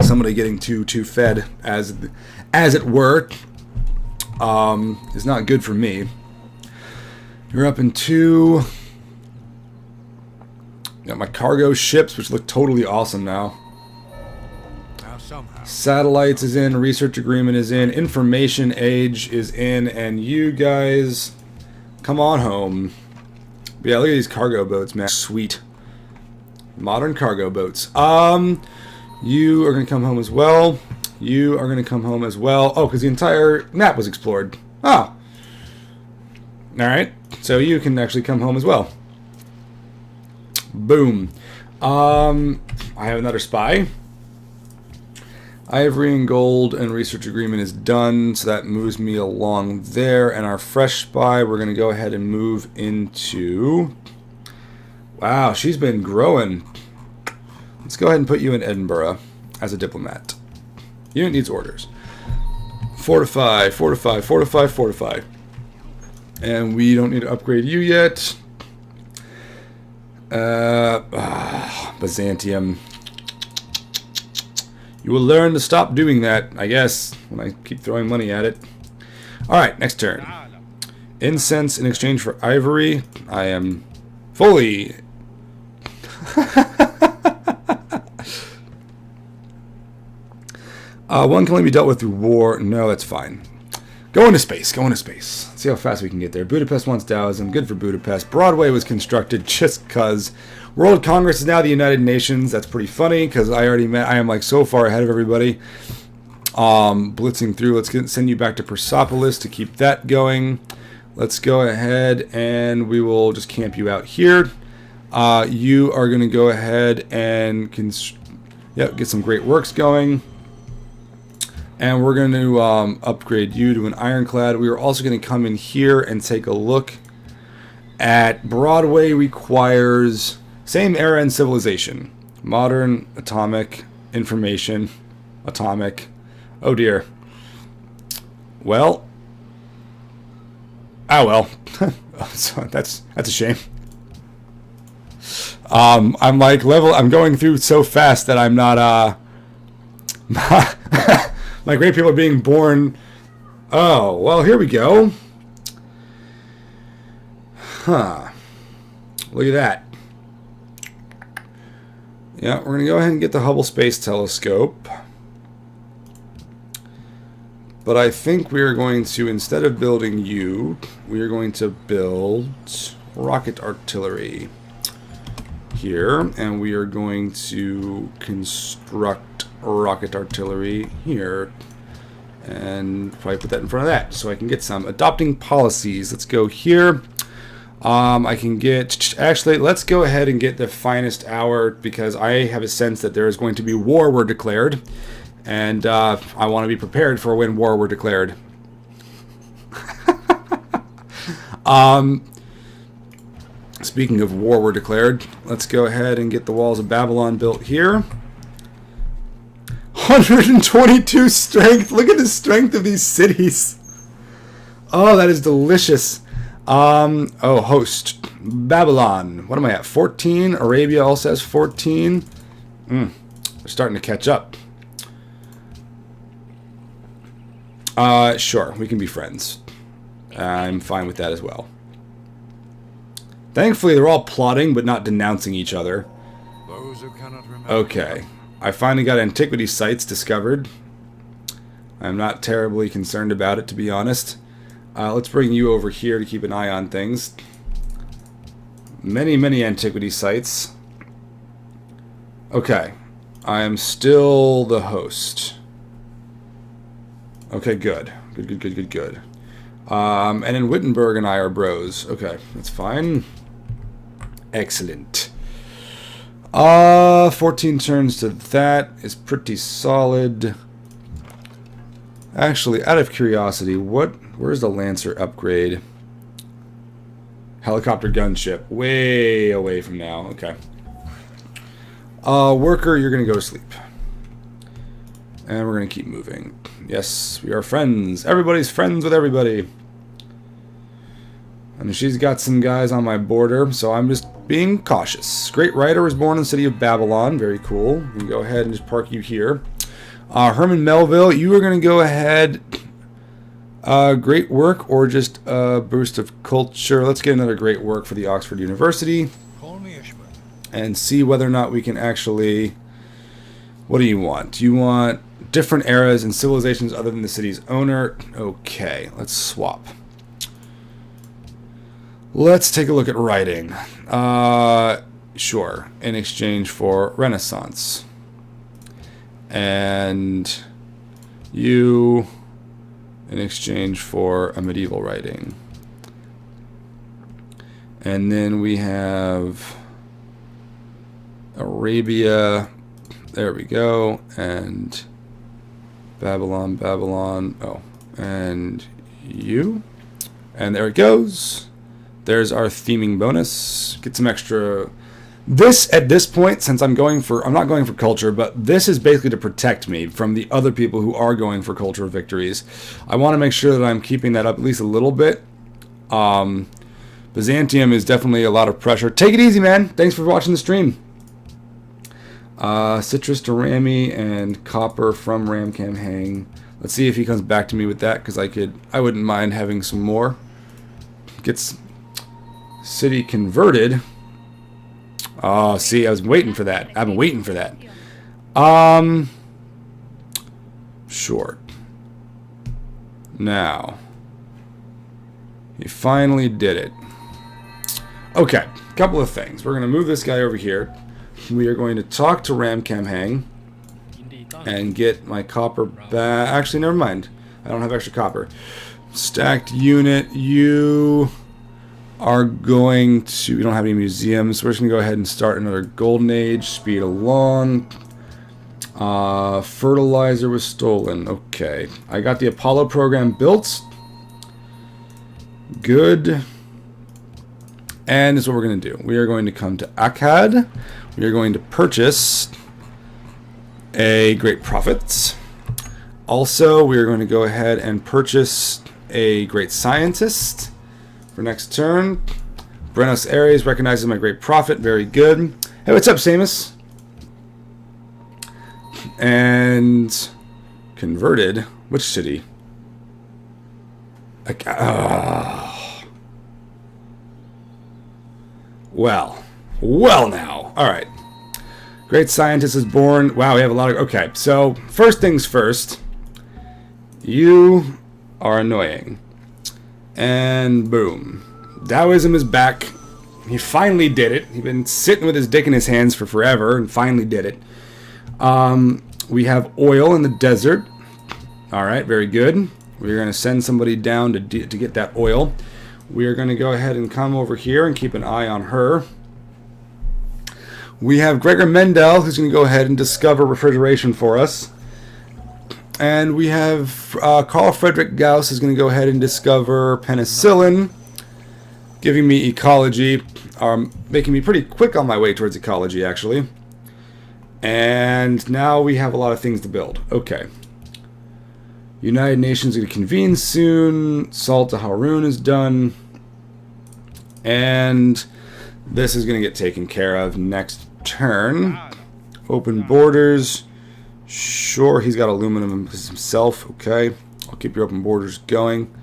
Somebody getting too fed, as it were, is not good for me. You're up in 2. Got my cargo ships, which look totally awesome now. Satellites is in, research agreement is in, information age is in, and you guys come on home. But yeah, look at these cargo boats, man. Sweet. Modern cargo boats. You are going to come home as well. You are going to come home as well. Oh, because the entire map was explored. Oh. Alright. So you can actually come home as well. Boom. I have another spy. Ivory and gold and research agreement is done, so that moves me along there. And our fresh spy, we're going to go ahead and move into... Wow, she's been growing. Let's go ahead and put you in Edinburgh as a diplomat. Unit needs orders. Fortify, fortify, fortify, fortify. And we don't need to upgrade you yet. Byzantium. You will learn to stop doing that, I guess, when I keep throwing money at it. Alright, next turn. Incense in exchange for ivory. I am fully... one can only be dealt with through war. No, that's fine. Go into space. Go into space. See how fast we can get there. Budapest wants Taoism. Good for Budapest. Broadway was constructed just because. World Congress is now the United Nations. That's pretty funny because I am like so far ahead of everybody. Blitzing through. Let's send you back to Persepolis to keep that going. Let's go ahead and we will just camp you out here. You are going to go ahead and get some great works going. And we're going to upgrade you to an ironclad. We are also going to come in here and take a look at Broadway requires same era and civilization. Modern, atomic, information, atomic. Oh dear. Well. Ah well. That's a shame. I'm like I'm going through so fast that I'm not my great people are being born. Oh, well, here we go. Huh. Look at that. Yeah, we're going to go ahead and get the Hubble Space Telescope. But I think we are going to, instead of building you, we are going to build rocket artillery here. And we are going to construct rocket artillery here. And probably put that in front of that so I can get some. Adopting policies. Let's go here. I can get... Actually, let's go ahead and get the finest hour because I have a sense that there is going to be war were declared. And I want to be prepared for when war were declared. Speaking of war were declared, let's go ahead and get the walls of Babylon built here. 122 strength. Look at the strength of these cities. Oh, that is delicious. Oh, host. Babylon. What am I at? 14. Arabia also has 14. They're starting to catch up. Sure. We can be friends. I'm fine with that as well. Thankfully, they're all plotting, but not denouncing each other. Those who cannot remember. Okay. I finally got antiquity sites discovered. I'm not terribly concerned about it, to be honest. Let's bring you over here to keep an eye on things. Many, many antiquity sites. Okay. I am still the host. Okay, good. Good. And then Wittenberg and I are bros. Okay, that's fine. Excellent. 14 turns to that is pretty solid. Actually, out of curiosity, where's the Lancer upgrade? Helicopter gunship. Way away from now. Okay. Worker, you're going to go to sleep. And we're going to keep moving. Yes, we are friends. Everybody's friends with everybody. And she's got some guys on my border, so I'm just being cautious. Great writer was born in the city of Babylon. Very cool. We can go ahead and just park you here. Herman Melville, you are going to go ahead. Great work or just a boost of culture. Let's get another great work for the Oxford University. And see whether or not we can actually... What do you want? Do you want different eras and civilizations other than the city's owner? Okay, let's swap. Let's take a look at writing. Sure, in exchange for Renaissance. And you in exchange for a medieval writing. And then we have Arabia. There we go. And Babylon. Oh, and you. And there it goes. There's our theming bonus. Get some extra. This, at this point, since I'm not going for culture, but this is basically to protect me from the other people who are going for cultural victories. I want to make sure that I'm keeping that up at least a little bit. Byzantium is definitely a lot of pressure. Take it easy, man. Thanks for watching the stream. Citrus to Rami and copper from Ramcam Hang. Let's see if he comes back to me with that, because I wouldn't mind having some more. Gets city converted. Oh, see, I was waiting for that. I've been waiting for that. Sure. Now, he finally did it. Okay, couple of things. We're going to move this guy over here. We are going to talk to Ramcam Hang and get my copper back. Actually, never mind. I don't have extra copper. Stacked unit. You are going to... We don't have any museums. So we're just going to go ahead and start another Golden Age. Speed along. Fertilizer was stolen. Okay. I got the Apollo program built. Good. And this is what we're going to do. We are going to come to Akkad. We are going to purchase a Great Prophet. Also, we are going to go ahead and purchase a Great Scientist for next turn. Buenos Aires recognizes my Great Prophet. Very good. Hey, what's up, Samus? And converted. Which city? Well now. Alright. Great Scientist is born. Wow, we have a lot of... Okay, so first things first. You are annoying. And boom. Taoism is back. He finally did it. He's been sitting with his dick in his hands for forever and finally did it. We have oil in the desert. Alright, very good. We're going to send somebody down to get that oil. We are going to go ahead and come over here and keep an eye on her. We have Gregor Mendel, who's going to go ahead and discover refrigeration for us. And we have Carl Friedrich Gauss is going to go ahead and discover penicillin, giving me ecology, making me pretty quick on my way towards ecology, actually. And now we have a lot of things to build. Okay. United Nations is going to convene soon. Salt to Harun is done. And this is going to get taken care of next turn. Open borders. Sure, he's got aluminum himself. Okay. I'll keep your open borders going.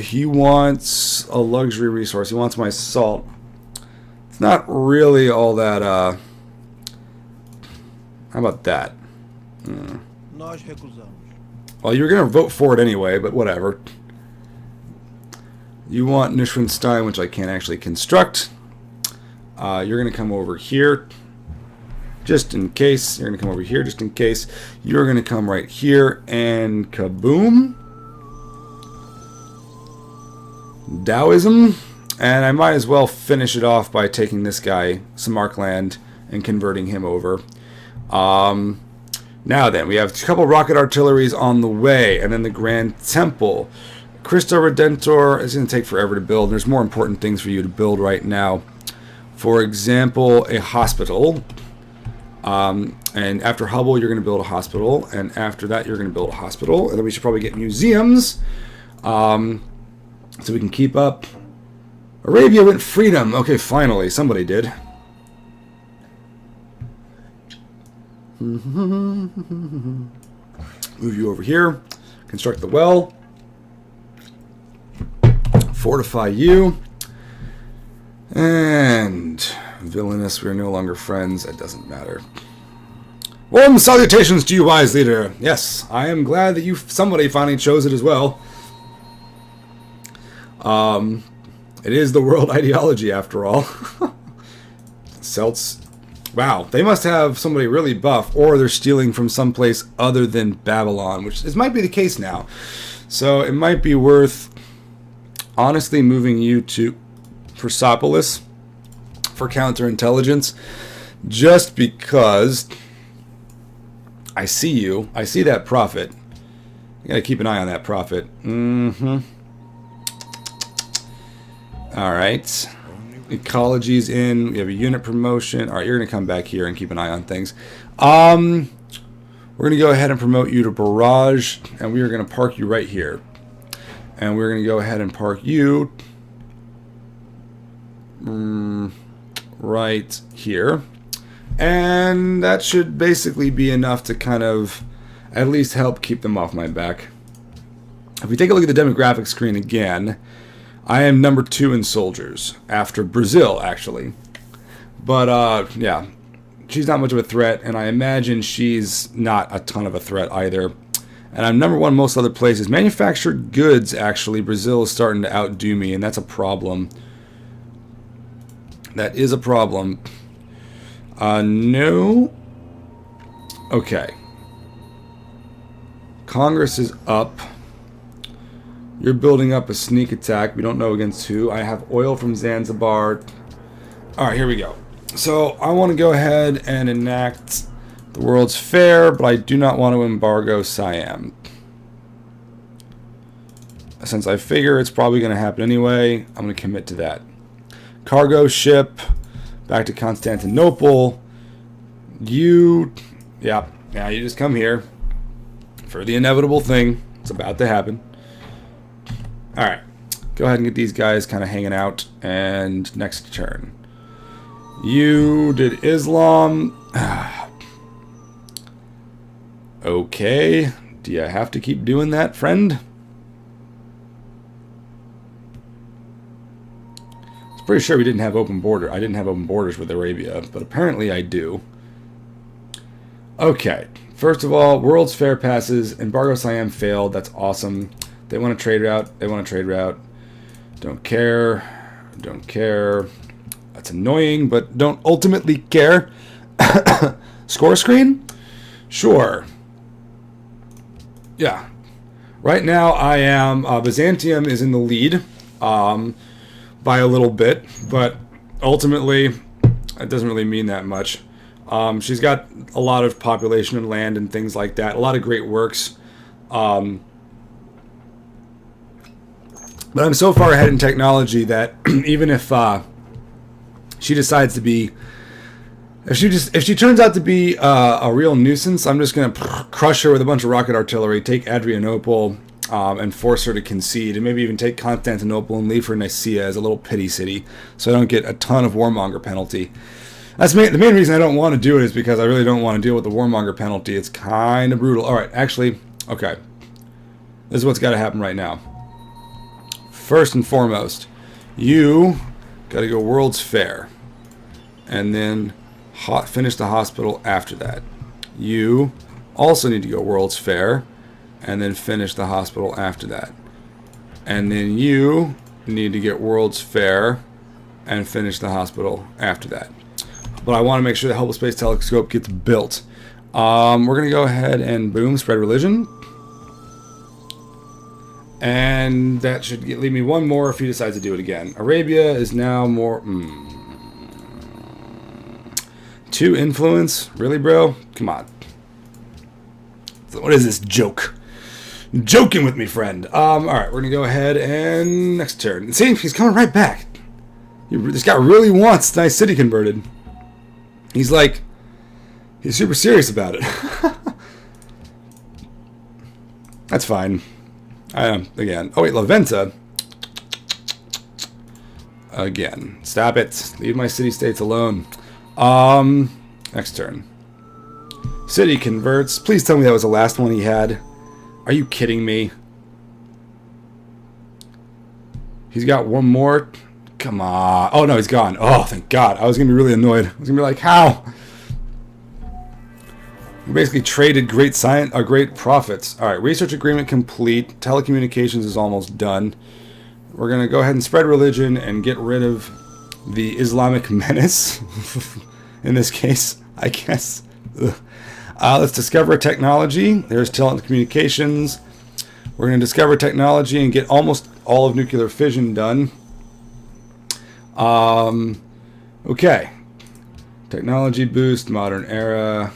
He wants a luxury resource. He wants my salt. It's not really all that, how about that? Well, you're going to vote for it anyway, but whatever. You want Neuschwanstein, which I can't actually construct. You're going to come over here, just in case. You're going to come over here, just in case. You're going to come right here, and kaboom. Taoism. And I might as well finish it off by taking this guy, Samarkand, and converting him over. Now then, we have a couple rocket artilleries on the way, and then the Grand Temple. Cristo Redentor is going to take forever to build. There's more important things for you to build right now. For example, a hospital. And after Hubble, you're going to build a hospital. And after that, you're going to build a hospital. And then we should probably get museums. So we can keep up. Arabia went freedom. Okay, finally. Somebody did. Move you over here. Construct the well. Fortify you. And villainous, we are no longer friends. It doesn't matter. Warm salutations to you, wise leader. Yes, I am glad that somebody finally chose it as well. It is the world ideology after all. Celts. Wow, they must have somebody really buff, or they're stealing from someplace other than Babylon, which this might be the case now. So it might be worth honestly moving you to Persepolis for counterintelligence, just because I see you. I see that prophet. I gotta keep an eye on that prophet. Alright. Ecology's in. We have a unit promotion. Alright, you're gonna come back here and keep an eye on things. We're gonna go ahead and promote you to Barrage, and we are gonna park you right here. And we're gonna go ahead and park you right here. And that should basically be enough to kind of at least help keep them off my back. If we take a look at the demographic screen again, I am number 2 in soldiers, after Brazil, actually. But, yeah, she's not much of a threat, and I imagine she's not a ton of a threat either. And I'm number 1 most other places. Manufactured goods, actually, Brazil is starting to outdo me, and that's a problem. That is a problem. No. Okay. Congress is up. You're building up a sneak attack. We don't know against who. I have oil from Zanzibar. Alright, here we go. So, I want to go ahead and enact the World's Fair, but I do not want to embargo Siam. Since I figure it's probably going to happen anyway, I'm going to commit to that. Cargo ship, back to Constantinople. You just come here for the inevitable thing. It's about to happen. Alright, go ahead and get these guys kind of hanging out, and next turn. You did Islam. Okay, do you have to keep doing that, friend? I was pretty sure we didn't have open border. I didn't have open borders with Arabia, but apparently I do. Okay, first of all, World's Fair passes. Embargo Siam failed. That's awesome. They want a trade route. They want a trade route. Don't care. Don't care. That's annoying, but don't ultimately care. Score screen? Sure. Yeah. Right now I am... Byzantium is in the lead by a little bit, but ultimately it doesn't really mean that much. She's got a lot of population and land and things like that. A lot of great works. But I'm so far ahead in technology that even if she decides to be, if she turns out to be a real nuisance, I'm just gonna crush her with a bunch of rocket artillery, take Adrianople, and force her to concede, and maybe even take Constantinople and leave her Nicaea as a little pity city, so I don't get a ton of warmonger penalty. That's the main reason I don't want to do it is because I really don't want to deal with the warmonger penalty. It's kind of brutal. All right, actually, okay, this is what's got to happen right now. First and foremost, you got to go World's Fair, and then finish the hospital after that. You also need to go World's Fair, and then finish the hospital after that. And then you need to get World's Fair and finish the hospital after that. But I want to make sure the Hubble Space Telescope gets built. We're going to go ahead and boom, spread religion. And that should leave me one more if he decides to do it again. Arabia is now more... 2 influence? Really, bro? Come on. So what is this joke? Joking with me, friend. Alright, we're going to go ahead and... next turn. See, he's coming right back. This guy really wants Nice City converted. He's like... he's super serious about it. That's fine. Again. Oh wait, La Venta. Again. Stop it. Leave my city-states alone. Next turn. City converts. Please tell me that was the last one he had. Are you kidding me? He's got one more. Come on. Oh, no, he's gone. Oh, thank God. I was going to be really annoyed. I was going to be like, how? We basically traded great science, great profits. All right, research agreement complete. Telecommunications is almost done. We're going to go ahead and spread religion and get rid of the Islamic menace. In this case, I guess. Let's discover technology. There's telecommunications. We're going to discover technology and get almost all of nuclear fission done. Okay. Technology boost, modern era.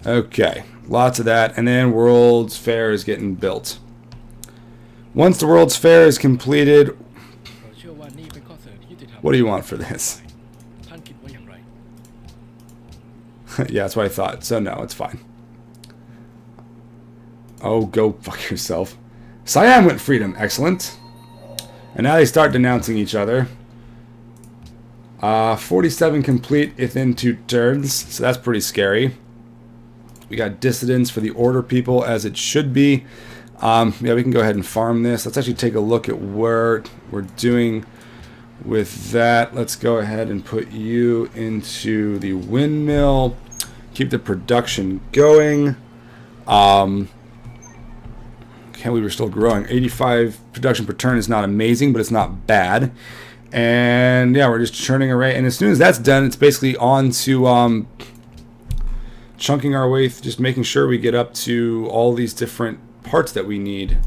Okay. Lots of that. And then World's Fair is getting built. Once the World's Fair is completed, what do you want for this? Yeah, that's what I thought. So no, it's fine. Oh, go fuck yourself. Siam went freedom. Excellent. And now they start denouncing each other. 47 complete within 2 turns. So that's pretty scary. We got dissidents for the order people as it should be. Yeah, we can go ahead and farm this. Let's actually take a look at where we're doing with that. Let's go ahead and put you into the windmill. Keep the production going. Can't believe we're still growing. 85 production per turn is not amazing, but it's not bad. And yeah, we're just churning array. And as soon as that's done, it's basically on to chunking our way, just making sure we get up to all these different parts that we need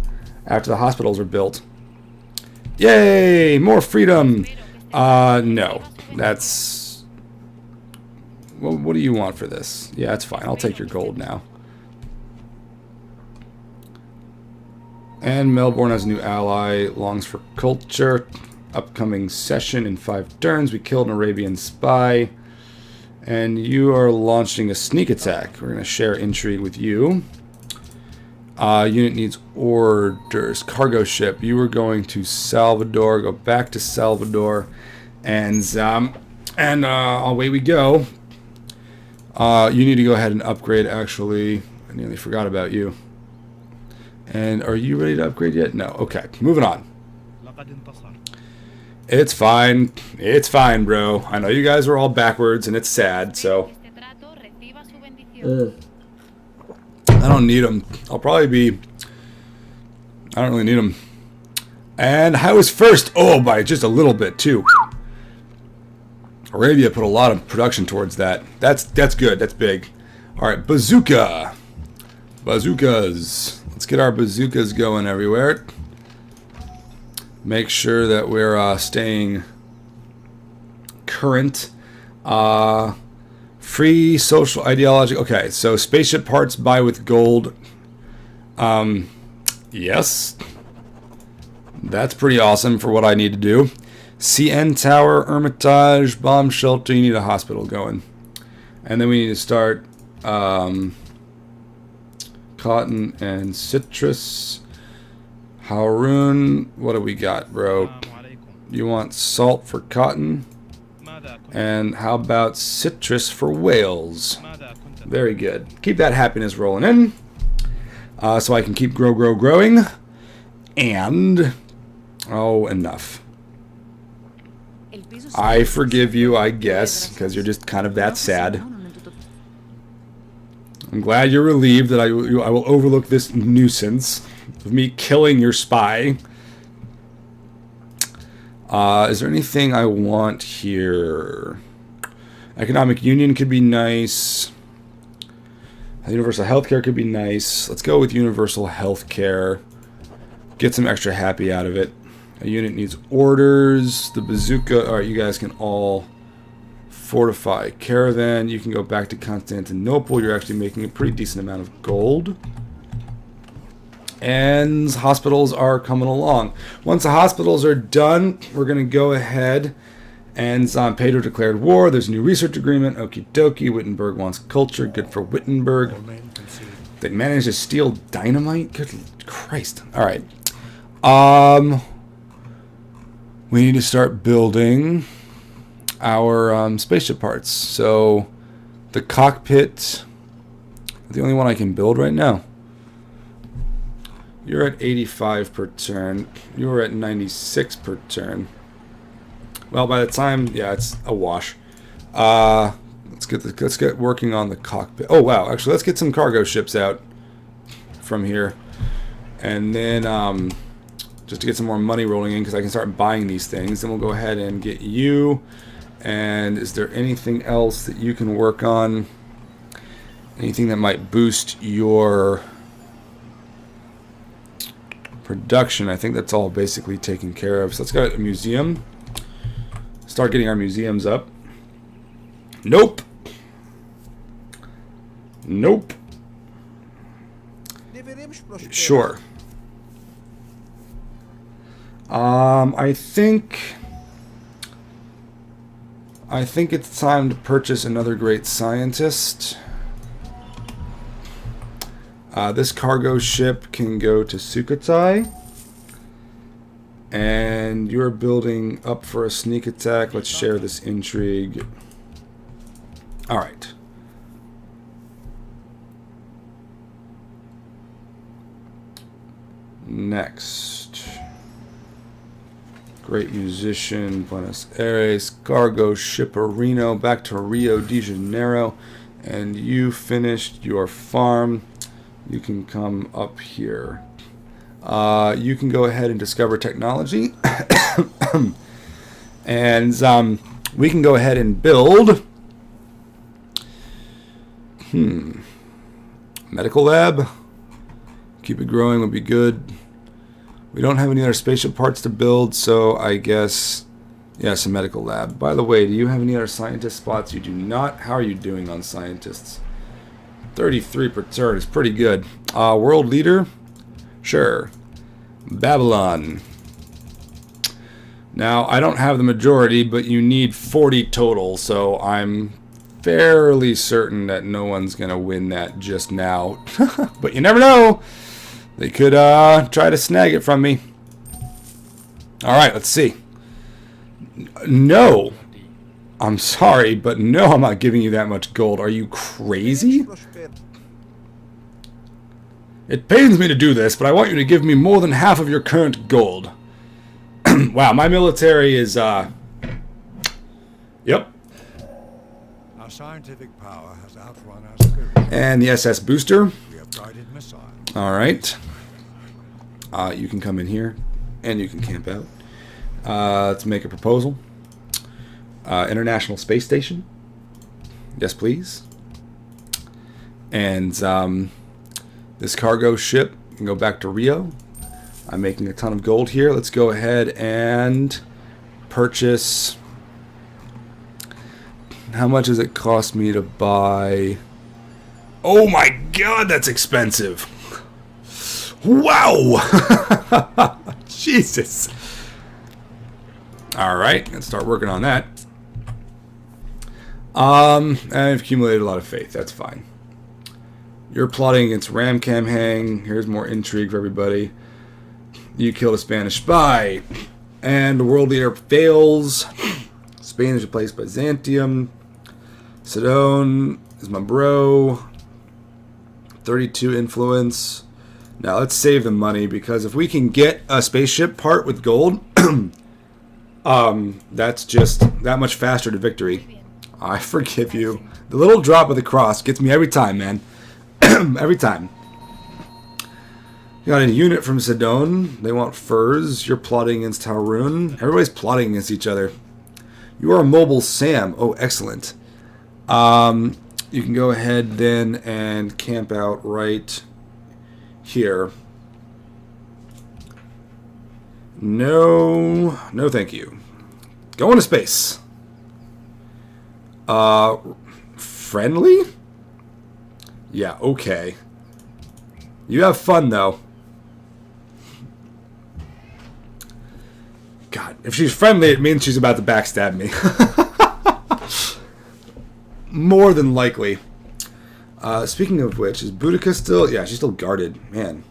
after the hospitals are built. Yay! More freedom! No. That's... Well, what do you want for this? Yeah, that's fine. I'll take your gold now. And Melbourne has a new ally. Longs for culture. Upcoming session in 5 turns. We killed an Arabian spy. And you are launching a sneak attack. We're going to share intrigue with you. Unit needs orders. Cargo ship. You were going to Salvador. Go back to Salvador. And away we go. You need to go ahead and upgrade, actually. I nearly forgot about you. And are you ready to upgrade yet? No. Okay. Moving on. It's fine. It's fine, bro. I know you guys are all backwards and it's sad, so... I don't need them. I'll probably be... I don't really need them. And I was first. Oh, by just a little bit, too. Arabia put a lot of production towards that. That's good. That's big. Alright, bazooka. Bazookas. Let's get our bazookas going everywhere. Make sure that we're staying current. Free social ideology. Okay, so spaceship parts buy with gold. Yes. That's pretty awesome for what I need to do. CN Tower, Hermitage, bomb shelter. You need a hospital going. And then we need to start cotton and citrus. Haroon, what do we got, bro? You want salt for cotton? And how about citrus for whales? Very good. Keep that happiness rolling in. So I can keep growing. And... oh, enough. I forgive you, I guess, because you're just kind of that sad. I'm glad you're relieved that I will overlook this nuisance of me killing your spy. Is there anything I want here? Economic union could be nice. Universal healthcare could be nice. Let's go with universal healthcare. Get some extra happy out of it. A unit needs orders. The bazooka. Alright, you guys can all fortify. Caravan, you can go back to Constantinople. You're actually making a pretty decent amount of gold. And hospitals are coming along. Once the hospitals are done, we're going to go ahead and San Pedro declared war. There's a new research agreement. Okie dokie. Wittenberg wants culture. Good for Wittenberg. They managed to steal dynamite? Good Christ. Alright. we need to start building our spaceship parts. So the cockpit, the only one I can build right now. You're at 85 per turn. You're at 96 per turn. Well, by the time, yeah, it's a wash. Let's get working on the cockpit. Oh wow, actually, let's get some cargo ships out from here, and then just to get some more money rolling in, because I can start buying these things. Then we'll go ahead and get you. And is there anything else that you can work on? Anything that might boost your production? I think that's all basically taken care of. So let's go to a museum. Start getting our museums up. Nope. Nope. Sure. I think it's time to purchase another great scientist. This cargo ship can go to Sukhothai. And you're building up for a sneak attack. Let's share this intrigue. Alright. Next. Great musician, Buenos Aires, cargo shipper Reno, back to Rio de Janeiro. And you finished your farm. You can come up here. You can go ahead and discover technology. And we can go ahead and build medical lab. Keep it growing would be good. We don't have any other spaceship parts to build, so I guess, yes, a medical lab. By the way, do you have any other scientist spots? You do not. How are you doing on scientists? 33 per turn is pretty good. World leader? Sure. Babylon. Now, I don't have the majority, but you need 40 total, so I'm fairly certain that no one's going to win that just now. But you never know. They could try to snag it from me. Alright, let's see. No. I'm sorry, but no, I'm not giving you that much gold. Are you crazy? It pains me to do this, but I want you to give me more than half of your current gold. Wow, my military is, Yep. Our scientific power has outrun our spirit. And the SS booster. We have guided missiles. Alright. You can come in here, and you can camp out. Let's make a proposal. International Space Station. Yes, please. And this cargo ship can go back to Rio. I'm making a ton of gold here. Let's go ahead and purchase. How much does it cost me to buy? Oh my god, that's expensive. Wow. Jesus. Alright, let's start working on that. I've accumulated a lot of faith. That's fine. You're plotting against Ramcam Hang. Here's more intrigue for everybody. You killed a Spanish spy. And the world leader fails. Spain is replaced by Byzantium. Sidon is my bro. 32 influence. Now let's save the money, because if we can get a spaceship part with gold, that's just that much faster to victory. I forgive you. The little drop of the cross gets me every time, man. Every time. You got a unit from Sidon. They want furs. You're plotting against Haroun. Everybody's plotting against each other. You are a mobile Sam. Oh, excellent. You can go ahead then and camp out right here. No, thank you. Go into space. Friendly? Yeah, okay. You have fun, though. God, if she's friendly, it means she's about to backstab me. More than likely. Speaking of which, is Boudica still? Yeah, she's still guarded. Man.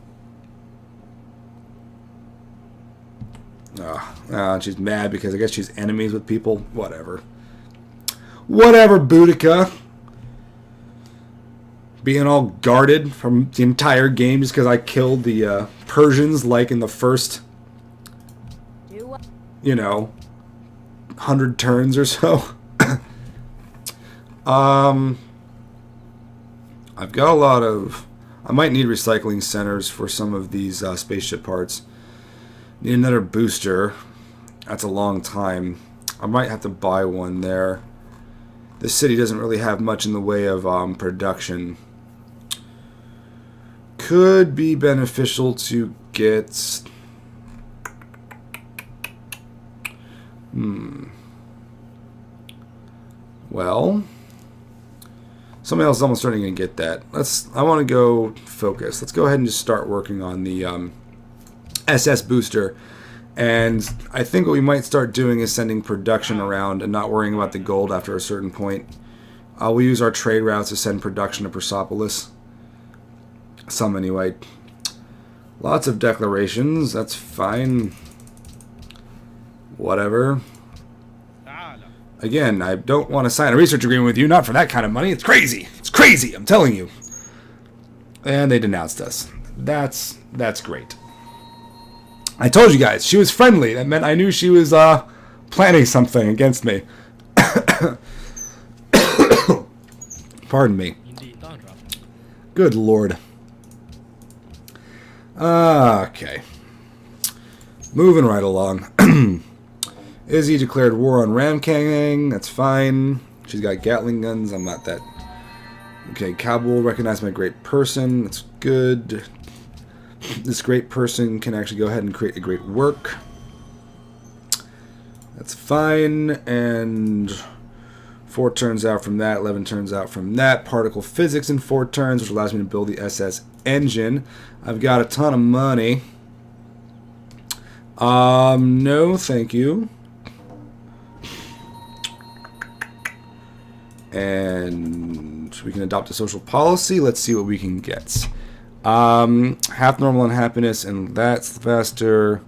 She's mad because I guess she's enemies with people. Whatever. Whatever, Boudica. Being all guarded from the entire game just because I killed the Persians like in the first, 100 turns or so. I've got a lot of... I might need recycling centers for some of these spaceship parts. Need another booster. That's a long time. I might have to buy one there. This city doesn't really have much in the way of production. Could be beneficial to get... Well... Somebody else is almost starting to get that. I want to go focus. Let's go ahead and just start working on the SS booster. And I think what we might start doing is sending production around and not worrying about the gold after a certain point. We'll use our trade routes to send production to Persepolis. Some anyway. Lots of declarations. That's fine. Whatever. Again, I don't want to sign a research agreement with you, not for that kind of money. It's crazy. It's crazy, I'm telling you. And they denounced us. That's great. I told you guys, she was friendly. That meant I knew she was planning something against me. Pardon me. Good lord. Okay. Moving right along. Izzy declared war on Ramkang. That's fine. She's got Gatling guns. I'm not that. Okay, Kabul recognized my great person. That's good. This great person can actually go ahead and create a great work. That's fine. And 4 turns out from that. 11 turns out from that. Particle physics in 4 turns, which allows me to build the SS engine. I've got a ton of money. No, thank you. And we can adopt a social policy. Let's see what we can get. Half normal unhappiness, and that's faster.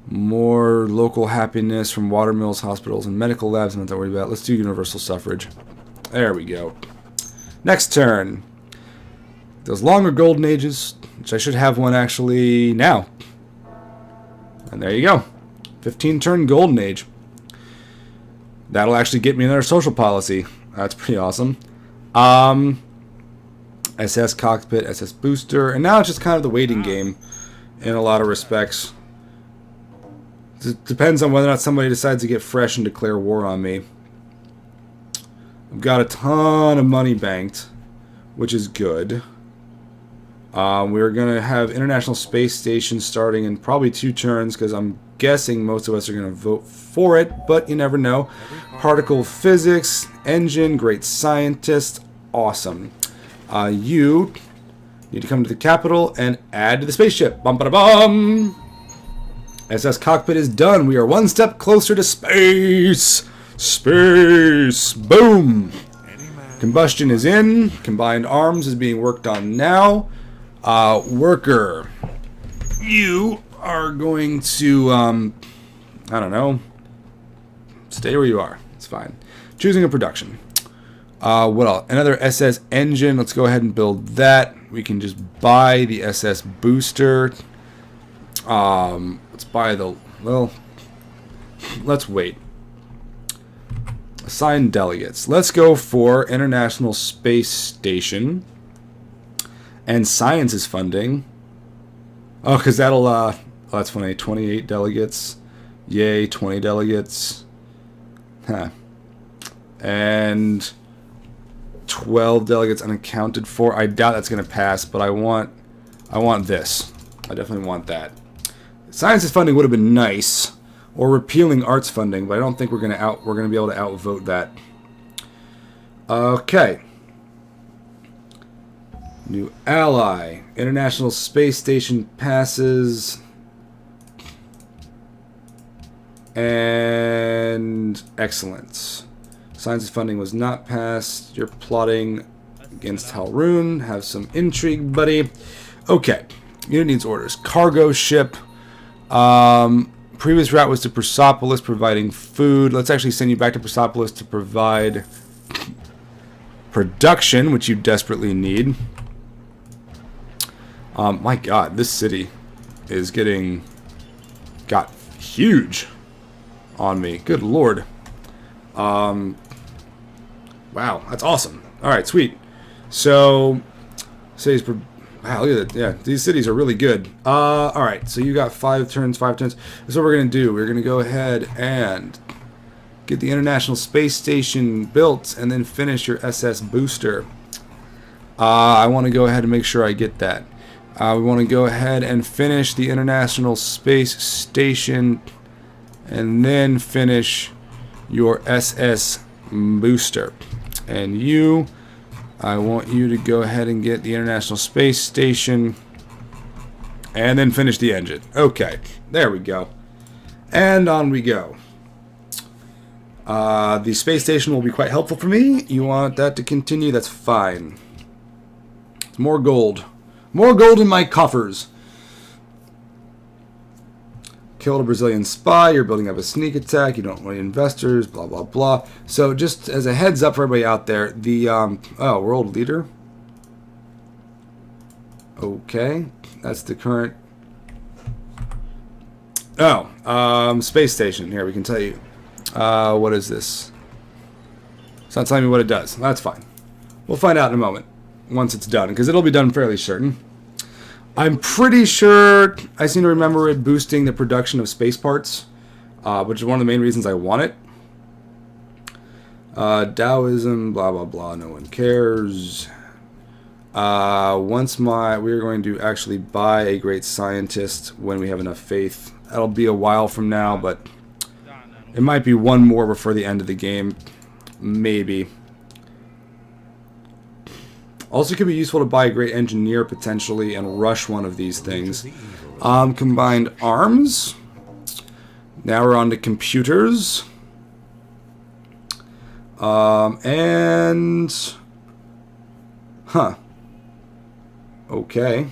More local happiness from watermills, hospitals, and medical labs. I'm not that worried about. Let's do universal suffrage. There we go. Next turn. Those longer golden ages, which I should have one actually now. And there you go. 15 turn golden age. That'll actually get me another social policy. That's pretty awesome. SS cockpit, SS booster, and now it's just kind of the waiting game in a lot of respects. It depends on whether or not somebody decides to get fresh and declare war on me. I've got a ton of money banked, which is good. We're going to have International Space Station starting in probably 2 turns, because I'm guessing most of us are going to vote for it, but you never know. Particle physics, engine, great scientist, awesome. You need to come to the capital and add to the spaceship. Bum ba da bum. SS cockpit is done. We are 1 step closer to space. Space. Boom. Combustion is in. Combined arms is being worked on now. Worker, you are going to, I don't know, stay where you are. It's fine. Choosing a production. What else? Another SS engine. Let's go ahead and build that. We can just buy the SS booster. Let's buy the, well, let's wait. Assign delegates. Let's go for International Space Station. And science is funding. Oh, because that'll, oh, that's funny. 28 delegates. Yay, 20 delegates. Huh. And 12 delegates unaccounted for. I doubt that's going to pass, but I want this. I definitely want that. Sciences funding would have been nice, or repealing arts funding, but I don't think we're going to be able to outvote that. Okay. New ally. International Space Station passes. And excellent. Sciences funding was not passed. You're plotting against Halrun. Have some intrigue, buddy. Okay. Unit needs orders. Cargo ship. Previous route was to Persepolis, providing food. Let's actually send you back to Persepolis to provide production, which you desperately need. My God, this city is got huge on me. Good Lord. Wow, that's awesome. All right, sweet. So, wow, look at that. Yeah, these cities are really good. All right, so you got 5 turns, 5 turns. This is what we're going to do. We're going to go ahead and get the International Space Station built and then finish your SS booster. I want to go ahead and make sure I get that. We want to go ahead and finish the International Space Station and then finish your SS booster. And you, I want you to go ahead and get the International Space Station and then finish the engine. Okay, there we go. And on we go. The space station will be quite helpful for me. You want that to continue? That's fine. More gold. More gold in my coffers. Killed a Brazilian spy. You're building up a sneak attack. You don't want investors. Blah, blah, blah. So just as a heads up for everybody out there, the world leader. Okay. That's the current. Space station. Here, we can tell you. What is this? It's not telling me what it does. That's fine. We'll find out in a moment once it's done, because it'll be done fairly certain. I'm pretty sure I seem to remember it boosting the production of space parts, which is one of the main reasons I want it. Taoism, blah, blah, blah. No one cares. We're going to actually buy a great scientist when we have enough faith. That'll be a while from now, but it might be one more before the end of the game. Maybe. Also could be useful to buy a great engineer potentially and rush one of these things. Combined arms. Now we're on to computers. Okay.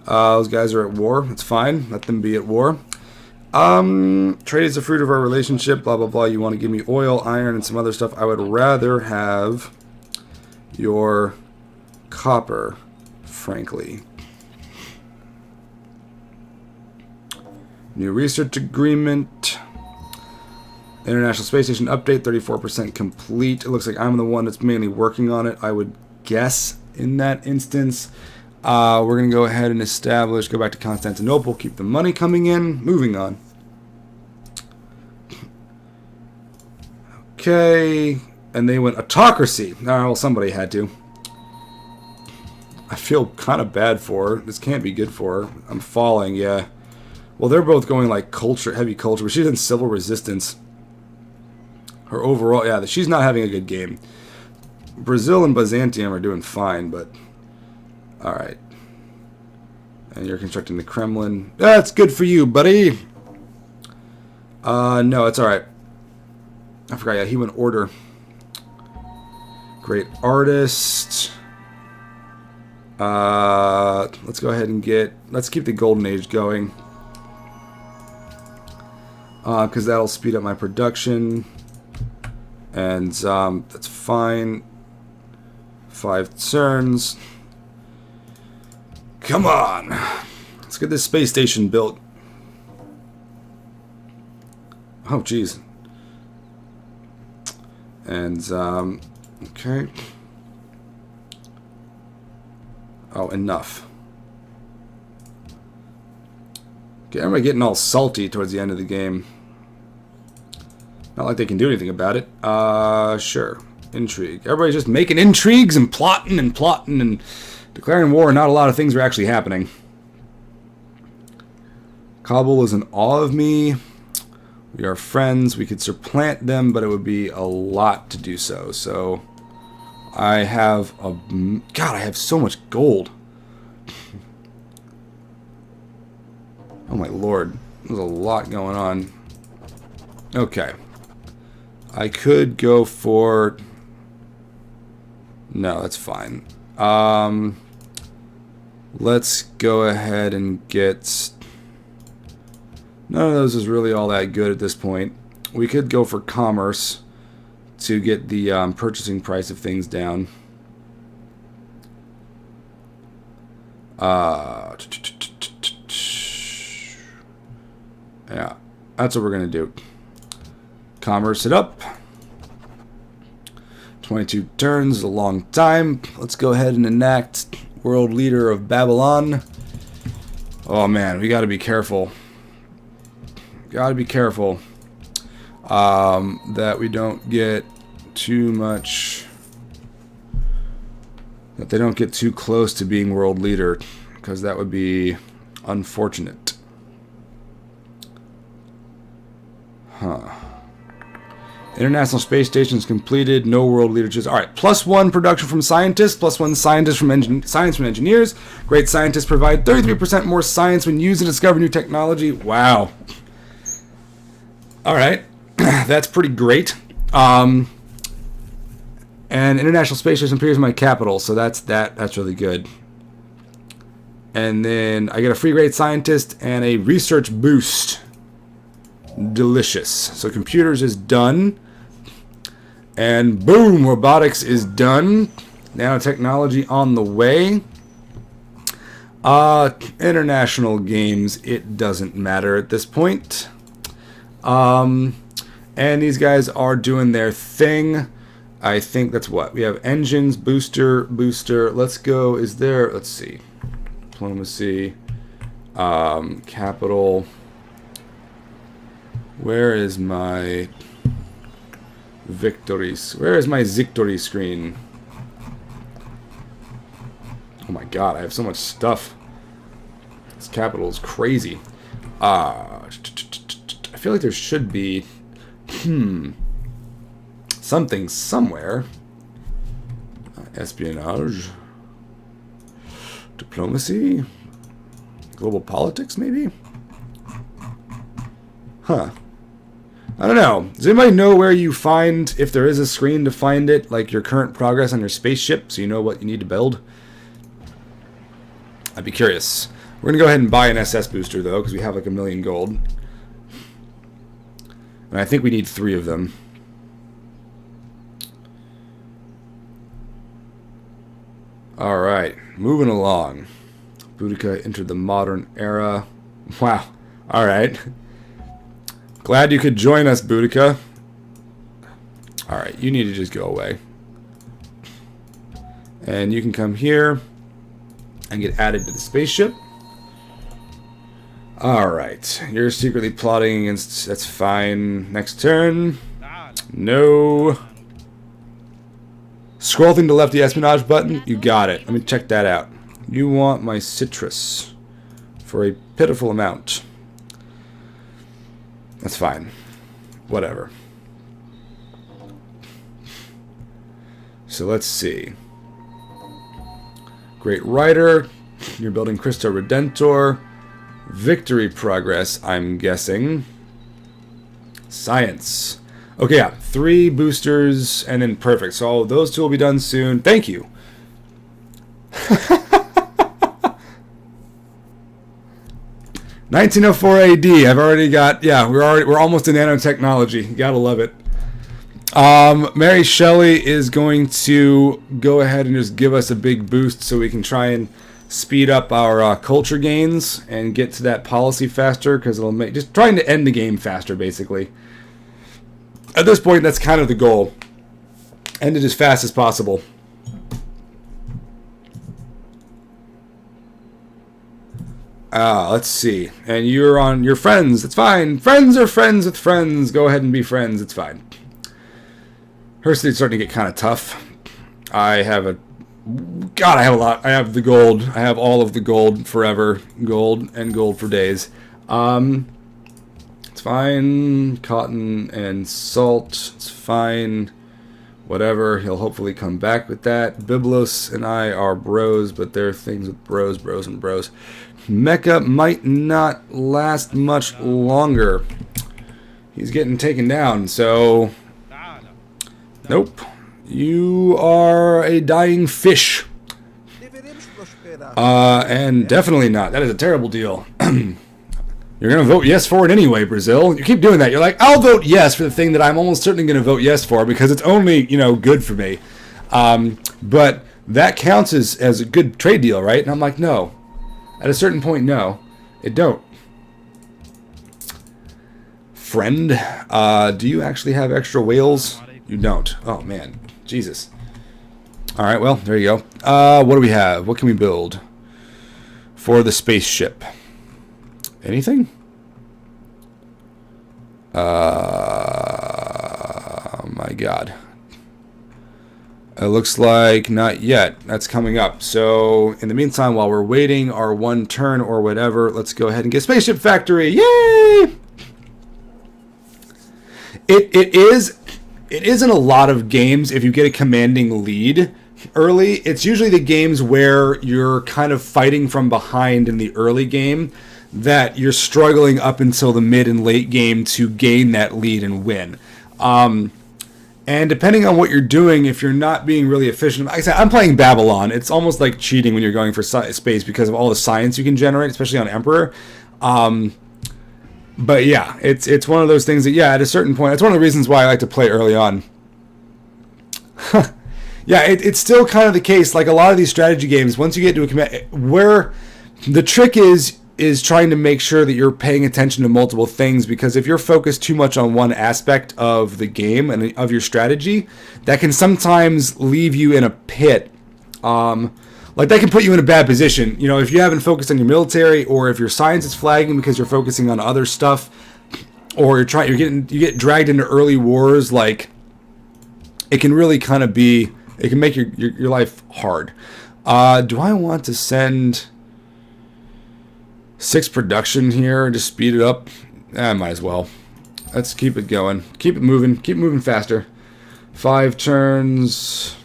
Those guys are at war. It's fine. Let them be at war. Trade is the fruit of our relationship, blah, blah, blah. You want to give me oil, iron, and some other stuff. I would rather have your copper, frankly. New research agreement. International Space Station update, 34% complete. It looks like I'm the one that's mainly working on it, I would guess, in that instance. We're going to go ahead and establish, go back to Constantinople, keep the money coming in. Moving on. Okay, and they went autocracy. Oh, well, somebody had to. I feel kind of bad for her. This can't be good for her. I'm falling, yeah. Well, they're both going like culture, heavy culture, but she's in civil resistance. Her overall, yeah, she's not having a good game. Brazil and Byzantium are doing fine, but alright. And you're constructing the Kremlin. That's good for you, buddy. No, it's alright. I forgot, yeah, he went order. Great artist. Let's go ahead and let's keep the Golden Age going. Because that'll speed up my production. And, that's fine. 5 turns. Come on! Let's get this space station built. Oh, jeez. And, okay. Oh, enough. Okay, everybody getting all salty towards the end of the game. Not like they can do anything about it. Sure. Intrigue. Everybody's just making intrigues and plotting and declaring war. Not a lot of things are actually happening. Kabul is in awe of me. We are friends. We could supplant them, but it would be a lot to do so. So, I have God, I have so much gold. Oh my lord. There's a lot going on. Okay. I could go for... No, that's fine. Let's go ahead and get None of those is really all that good at this point. We could go for commerce to get the purchasing price of things down. Yeah, that's what we're going to do. Commerce it up. 22 turns, a long time. Let's go ahead and enact World Leader of Babylon. Oh man, we got to be careful. Got to be careful that we don't get too much, that they don't get too close to being world leader, because that would be unfortunate. International Space Station's completed. No world leaderships. All right, +1 production from scientists, +1 scientists from science from engineers. Great scientists provide 33% more science when used to discover new technology. Wow. All right, that's pretty great. And International Space Station appears in my capital, so that's really good. And then I get a free great scientist and a research boost. Delicious. So computers is done. And boom, robotics is done. Nanotechnology on the way. International games, it doesn't matter at this point. And these guys are doing their thing. I think that's what we have. Engines, booster. Let's go. Let's see, diplomacy, capital. Where is my victories? Where is my victory screen? Oh my god, I have so much stuff. This capital is crazy. I feel like there should be something somewhere. Espionage, diplomacy, global politics, maybe. Huh. I don't know. Does anybody know where you find, if there is a screen to find it, like your current progress on your spaceship, so you know what you need to build? I'd be curious. We're going to go ahead and buy an SS booster, though, because we have like 1,000,000 gold. And I think we need 3 of them. Alright, moving along. Boudica entered the modern era. Wow. Alright. Glad you could join us, Boudica. Alright, you need to just go away. And you can come here and get added to the spaceship. Alright, you're secretly plotting against... That's fine. Next turn. No. Scroll thing to left the espionage button. You got it. Let me check that out. You want my citrus for a pitiful amount. That's fine. Whatever. So let's see. Great writer. You're building Cristo Redentor. Victory progress, I'm guessing. Science. Okay, yeah. 3 boosters and then perfect. So those 2 will be done soon. Thank you. 1904 AD. I've already got, yeah, we're almost in nanotechnology. You gotta love it. Mary Shelley is going to go ahead and just give us a big boost so we can try and speed up our culture gains and get to that policy faster, because it'll make, just trying to end the game faster, basically. At this point, that's kind of the goal. End it as fast as possible. Let's see. And you're on your friends. It's fine. Friends are friends with friends. Go ahead and be friends. It's fine. Her city's starting to get kind of tough. I have a... God, I have a lot. I have the gold. I have all of the gold forever. Gold and gold for days. It's fine. Cotton and salt. It's fine. Whatever. He'll hopefully come back with that. Biblos and I are bros, but there are things with bros, and bros. Mecca might not last much longer. He's getting taken down, so... Nope. You are a dying fish. And definitely not. That is a terrible deal. You're You're going to vote yes for it anyway, Brazil. You keep doing that. You're like, I'll vote yes for the thing that I'm almost certainly going to vote yes for because it's only, good for me. But that counts as a good trade deal, right? And I'm like, no. At a certain point, no. It don't. Friend, do you actually have extra whales? You don't. Oh, man. Jesus. All right, well, there you go. What do we have? What can we build for the spaceship? Anything? My God. It looks like not yet. That's coming up. So, in the meantime, while we're waiting our one turn or whatever, let's go ahead and get Spaceship Factory. Yay! It is in a lot of games, if you get a commanding lead early, it's usually the games where you're kind of fighting from behind in the early game that you're struggling up until the mid and late game to gain that lead and win. And depending on what you're doing, if you're not being really efficient, like I said, I'm playing Babylon. It's almost like cheating when you're going for space because of all the science you can generate, especially on Emperor. But yeah, it's one of those things that, yeah, at a certain point, that's one of the reasons why I like to play early on. Yeah, it's still kind of the case. Like a lot of these strategy games, once you get to a command, where the trick is trying to make sure that you're paying attention to multiple things, because if you're focused too much on one aspect of the game and of your strategy, that can sometimes leave you in a pit. Like that can put you in a bad position. If you haven't focused on your military, or if your science is flagging because you're focusing on other stuff, or you get dragged into early wars, like it can really kind of be, it can make your life hard. Do I want to send 6 production here and just speed it up? I might as well. Let's keep it going. Keep it moving. Keep moving faster. 5 turns.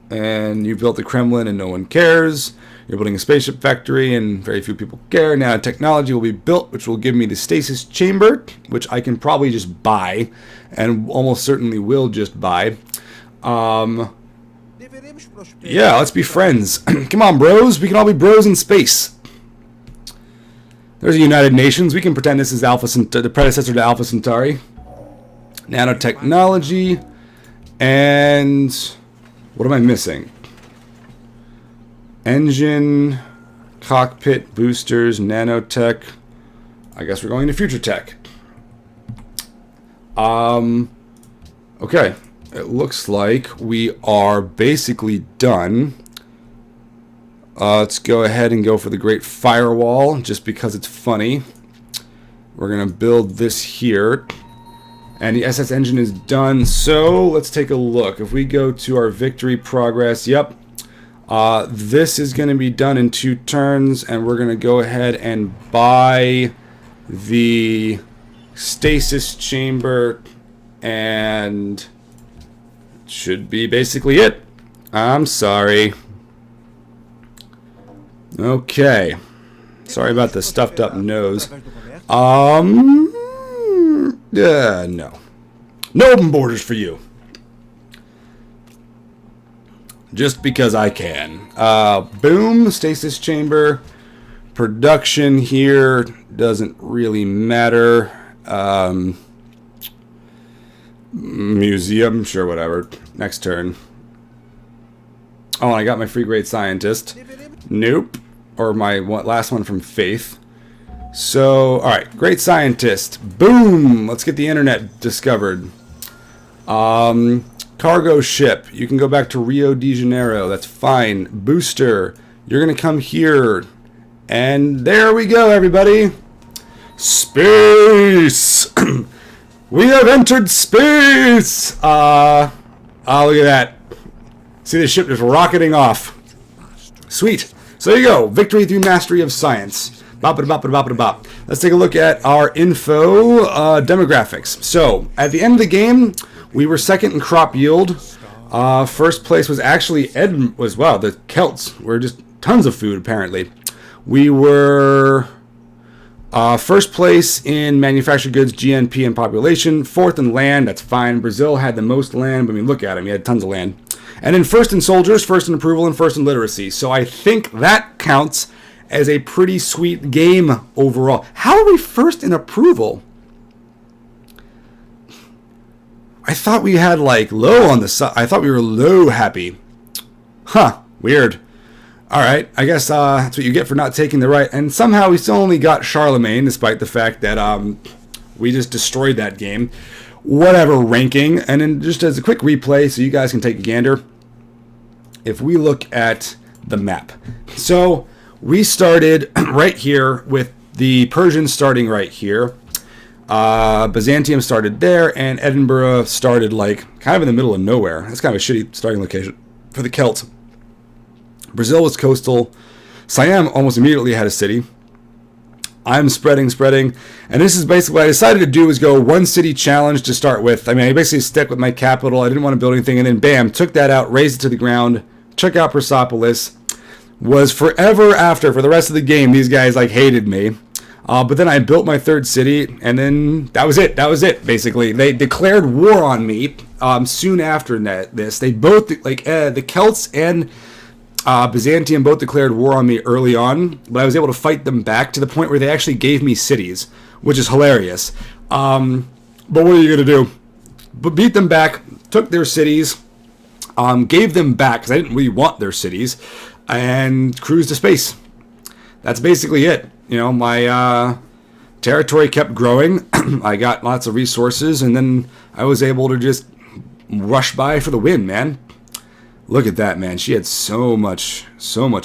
And you built the Kremlin and no one cares. You're building a spaceship factory and very few people care. Now technology will be built, which will give me the stasis chamber, which I can probably just buy, and almost certainly will just buy. Yeah, let's be friends. Come on, bros. We can all be bros in space. There's a United Nations. We can pretend this is the predecessor to Alpha Centauri. Nanotechnology. And what am I missing? Engine, cockpit, boosters, nanotech. I guess we're going to future tech. Okay. It looks like we are basically done. Let's go ahead and go for the Great Firewall, just because it's funny. We're going to build this here. And the SS engine is done. So let's take a look. If we go to our victory progress, yep. This is going to be done in 2 turns. And we're going to go ahead and buy the stasis chamber. And should be basically it. I'm sorry. Okay. Sorry about the stuffed up nose. No. No open borders for you. Just because I can. Boom. Stasis chamber. Production here doesn't really matter. Museum. Sure, whatever. Next turn. Oh, and I got my free great scientist. Nope. Or my last one from Faith. So, alright. Great scientist. Boom! Let's get the internet discovered. Cargo ship. You can go back to Rio de Janeiro. That's fine. Booster. You're going to come here. And there we go, everybody. Space! We have entered space! Oh, look at that. See the ship just rocketing off. Sweet. So there you go. Victory through mastery of science. Bop-a-da-bop-a-da-bop-a-da-bop. Let's take a look at our info demographics. So, at the end of the game, we were second in crop yield. First place was actually wow, the Celts were just tons of food, apparently. We were first place in manufactured goods, GNP, and population. Fourth in land, that's fine. Brazil had the most land, but I mean, look at him, he had tons of land. And then first in soldiers, first in approval, and first in literacy. So I think that counts as a pretty sweet game overall. How are we first in approval? I thought we had like low on the side. I thought we were low happy. Huh, weird. Alright, I guess that's what you get for not taking the right. And somehow we still only got Charlemagne, despite the fact that we just destroyed that game. Whatever ranking. And then just as a quick replay, so you guys can take a gander. If we look at the map. So we started right here with the Persians starting right here. Byzantium started there, and Edinburgh started like kind of in the middle of nowhere. That's kind of a shitty starting location for the Celts. Brazil was coastal. Siam almost immediately had a city. I'm spreading. And this is basically what I decided to do, is go one city challenge to start with. I mean, I basically stuck with my capital. I didn't want to build anything. And then bam, took that out, razed it to the ground, took out Persepolis. Was forever after, for the rest of the game, these guys like hated me. But then I built my third city, and then that was it, basically. They declared war on me soon after this. They both, the Celts and Byzantium both declared war on me early on, but I was able to fight them back to the point where they actually gave me cities, which is hilarious. But what are you going to do? But beat them back, took their cities, gave them back, because I didn't really want their cities, and cruised to space. That's basically it. You know, my territory kept growing. I got lots of resources, and then I was able to just rush by for the win, man. Look at that, man. She had so much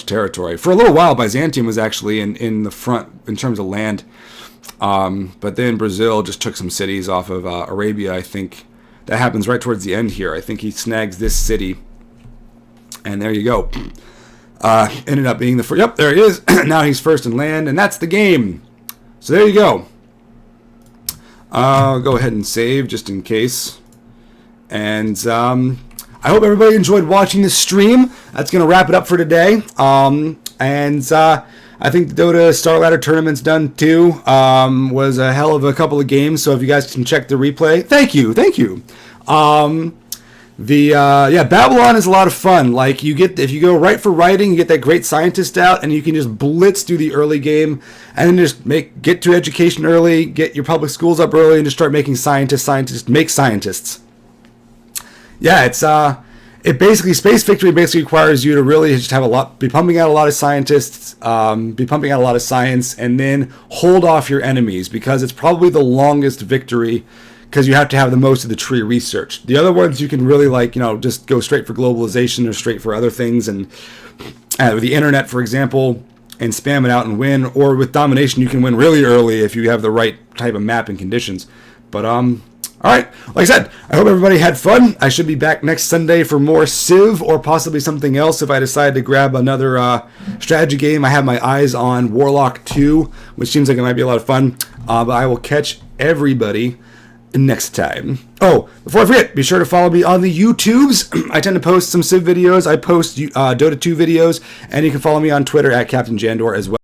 territory. For a little while, Byzantium was actually in the front in terms of land. But then Brazil just took some cities off of Arabia, I think. That happens right towards the end here. I think he snags this city. And there you go. Ended up being the first. Yep, there he is. Now he's first in land, and that's the game. So there you go. I'll go ahead and save just in case. And I hope everybody enjoyed watching this stream. That's going to wrap it up for today. I think the Dota Star Ladder tournament's done too. Was a hell of a couple of games, so if you guys can check the replay. Thank you. Babylon is a lot of fun. Like if you go right for writing, you get that great scientist out, and you can just blitz through the early game, and then just get to education early, get your public schools up early, and just start making scientists make scientists. Yeah, it's Space Victory basically requires you to really just be pumping out a lot of scientists, be pumping out a lot of science, and then hold off your enemies, because it's probably the longest victory, because you have to have the most of the tree research. The other ones you can really just go straight for globalization or straight for other things, and with the internet, for example, and spam it out and win. Or with domination, you can win really early if you have the right type of map and conditions. But all right, like I said, I hope everybody had fun. I should be back next Sunday for more Civ, or possibly something else if I decide to grab another strategy game. I have my eyes on Warlock 2, which seems like it might be a lot of fun. But I will catch everybody next time. Oh, before I forget, be sure to follow me on the YouTubes. I tend to post some Civ videos. I post Dota 2 videos, and you can follow me on Twitter at Captain Jandor as well.